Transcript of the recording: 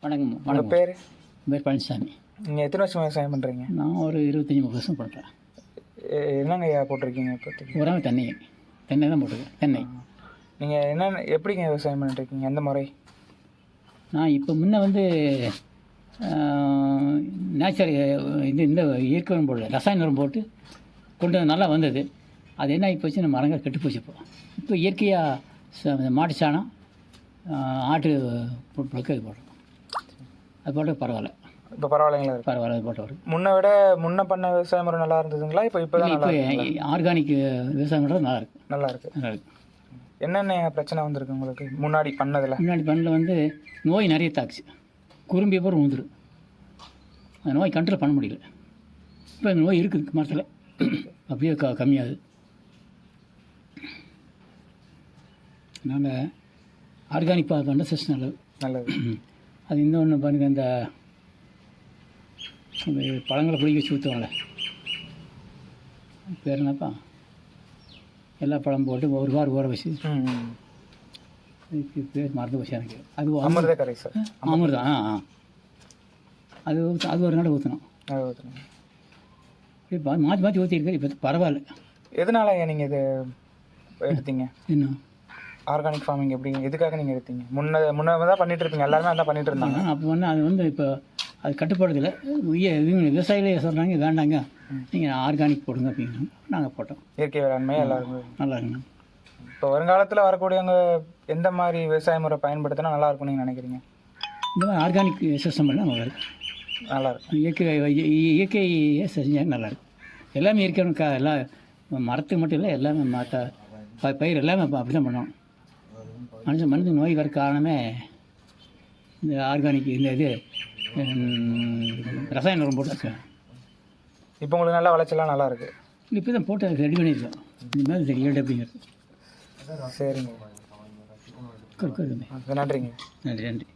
வணக்கம் உங்கள் வணக்கம். பேர்? என் பேர் பழனிசாமி. நீங்கள் எத்தனை வருஷம் விவசாயம் பண்ணுறீங்க? நான் ஒரு 25 வருஷம் பண்ணுறேன். என்னங்க ஐயா போட்டிருக்கீங்க இப்போதைக்கு? உரமே தென்னை தான் போட்டிருக்கேன். தென்னை. நீங்கள் என்னென்ன எப்படிங்க விவசாயம் பண்ணிட்டுருக்கீங்க? எந்த முறை? நான் இப்போ முன்ன வந்து நேச்சர் இந்த இயற்கை உரம் போடல, ரசாயன உரம் போட்டு கொண்டு வந்து நல்லா வந்தது. அது என்ன ஆகி போச்சு, நம்ம மரங்கள் கெட்டு போச்சு. இப்போ இயற்கையாக மாட்டு சாணம், ஆட்டு புழுக்க இது போடுறோம். அது போட்டு பரவாயில்ல. இப்போ பரவாயில்லைங்களா? பரவாயில்ல, அது போட்டு வரும். முன்ன பண்ண விவசாய முறை நல்லா இருந்ததுங்களா? இப்போ தான் நல்லா இப்போ ஆர்கானிக் விவசாயம் பண்ணுறது நல்லா இருக்குது. நல்லா இருக்கு. என்னென்ன பிரச்சனை வந்திருக்கு உங்களுக்கு முன்னாடி பண்ணதில் வந்து நோய் நிறைய தாக்குச்சு. குறும்பிய போகிற வந்துடும். அந்த நோய் கண்ட்ரோல் பண்ண முடியல. இப்போ இந்த நோய் இருக்குது மரத்தில், அப்படியே கம்மியாகுது. அதனால் ஆர்கானிக் பண்ண சிஸ்டம் நல்லது. அது இன்னொன்று பாருங்க, இந்த பழங்களை பிடிக்க வச்சு ஊற்றுவாங்களே, பேர் என்னப்பா, எல்லா பழம் போட்டு ஒரு வாரம் ஊற வச்சு, பேர் மறந்து போச்சு எனக்கு. அது அமிர்தக்கரை சார். அமிர்தம். அது ஒரு நாள் ஊற்றணும். இப்போ மாற்றி ஊற்றிருக்காரு. இப்போ பரவாயில்ல. எதனால நீங்கள் இது எடுத்தீங்க? இன்னும் ஆர்கானிக் ஃபார்மிங் எப்படி, எதுக்காக நீங்கள் எடுத்தீங்க? முன்ன தான் பண்ணிட்டு இருப்பீங்க, எல்லாருமே அதான் பண்ணிட்டு இருந்தாங்க. அப்போ அது இப்போ அது கட்டுப்பாடுதில்லை. விவசாயிகளே சொல்கிறாங்க, வேண்டாங்க நீங்கள் ஆர்கானிக் போடுங்க அப்படின்னா நாங்கள் போட்டோம். இயற்கை வேளாண்மை எல்லாருமே நல்லா இருக்குங்க. இப்போ வருங்காலத்தில் வரக்கூடியவங்க எந்த மாதிரி விவசாய முறை பயன்படுத்தினா நல்லா இருக்கும்னு நீங்கள் நினைக்கிறீங்க? இந்த மாதிரி ஆர்கானிக் சிஸ்டம் பண்ணால் நல்லா இருக்கும். இயற்கையை செஞ்சாங்க நல்லாயிருக்கும். எல்லாமே இயற்கை எல்லாம் மரத்துக்கு மட்டும் இல்லை, எல்லாமே பயிர் எல்லாமே அப்படி தான் பண்ணணும். மனுஷன் நோய் வர காரணமே இந்த ஆர்கானிக், இந்த ரசாயன உரம் போட்டு. இப்போ உங்களுக்கு நல்லா விளைச்சலாம் நல்லா இருக்குது. இப்போ தான் போட்டு ரெடி பண்ணியிருக்கோம். இந்த மாதிரி தெரியாது அப்படிங்கிறது. சரிங்க, நன்றிங்க. நன்றி.